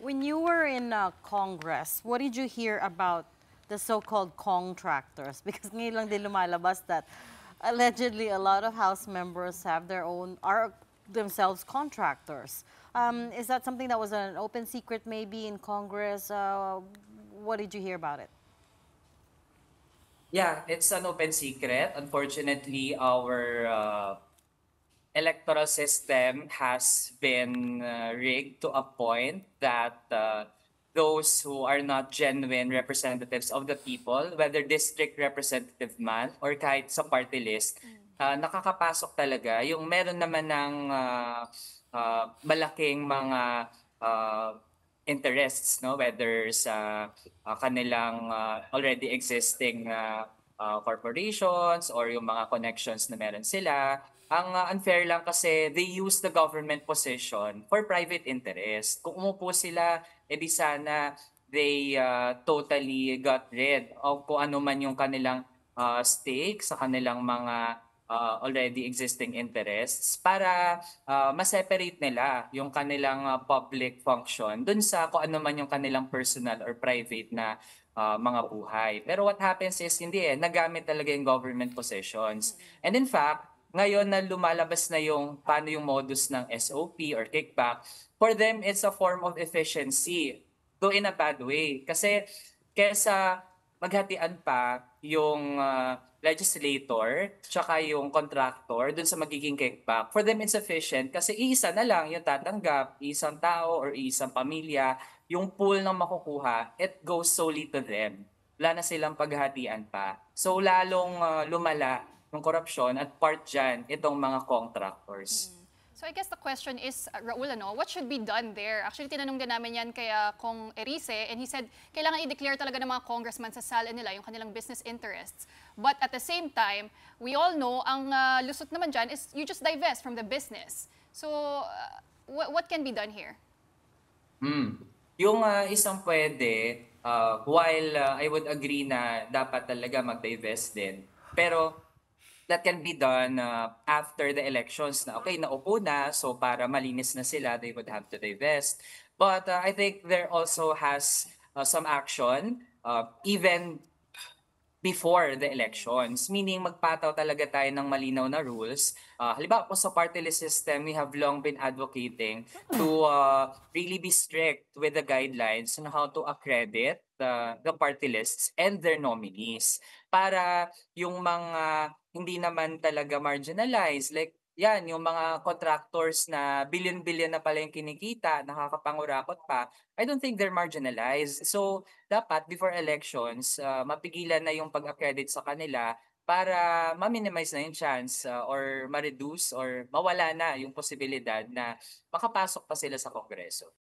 When you were in Congress, what did you hear about the so-called contractors? Because ngayon lang din lumalabas that allegedly a lot of House members are themselves contractors. Is that something that was an open secret maybe in Congress? What did you hear about it? Yeah, it's an open secret. Unfortunately, our electoral system has been rigged to a point that those who are not genuine representatives of the people, whether district representative man or kahit sa party list, nakakapasok talaga. Yung meron naman ng malaking mga uh, interests, no? Whether sa kanilang already existing corporations or yung mga connections na meron sila. Ang unfair lang kasi they use the government position for private interest. Kung umupo sila, edi sana they totally got rid of kung ano man yung kanilang stake sa kanilang mga already existing interests para ma-separate nila yung kanilang public function dun sa kung ano man yung kanilang personal or private na mga buhay. Pero what happens is hindi nagamit talaga yung government possessions. And in fact, ngayon na lumalabas na yung paano yung modus ng SOP or kickback, for them it's a form of efficiency, though in a bad way. Kasi kesa maghatian pa yung legislator tsaka yung contractor dun sa magiging kickback, for them it's sufficient kasi iisa na lang yung tatanggap, isang tao or isang pamilya, yung pool ng makukuha, it goes solely to them. Wala na silang paghatian pa. So lalong lumala yung korupsyon at part dyan itong mga contractors. So I guess the question is, Raul, what should be done there? Actually, tinanong din namin yan kaya Kong Erice, and he said, kailangan i-declare talaga ng mga congressman sa sala nila yung kanilang business interests. But at the same time, we all know, ang lusot naman dyan is you just divest from the business. So what can be done here? Yung isang pwede, while I would agree na dapat talaga mag-divest din, pero that can be done after the elections na okay, naupo na, so para malinis na sila, they would have to divest. But I think there also has some action, even before the elections, meaning magpataw talaga tayo ng malinaw na rules. Halimbawa po sa party list system, we have long been advocating to really be strict with the guidelines on how to accredit the party lists and their nominees para yung mga hindi naman talaga marginalized, like yan, yung mga contractors na billion-billion na pala yung kinikita, nakakapangurakot pa, I don't think they're marginalized. So, dapat before elections, mapigilan na yung pag-accredit sa kanila para ma-minimize na yung chance or ma-reduce or mawala na yung posibilidad na makapasok pa sila sa Kongreso.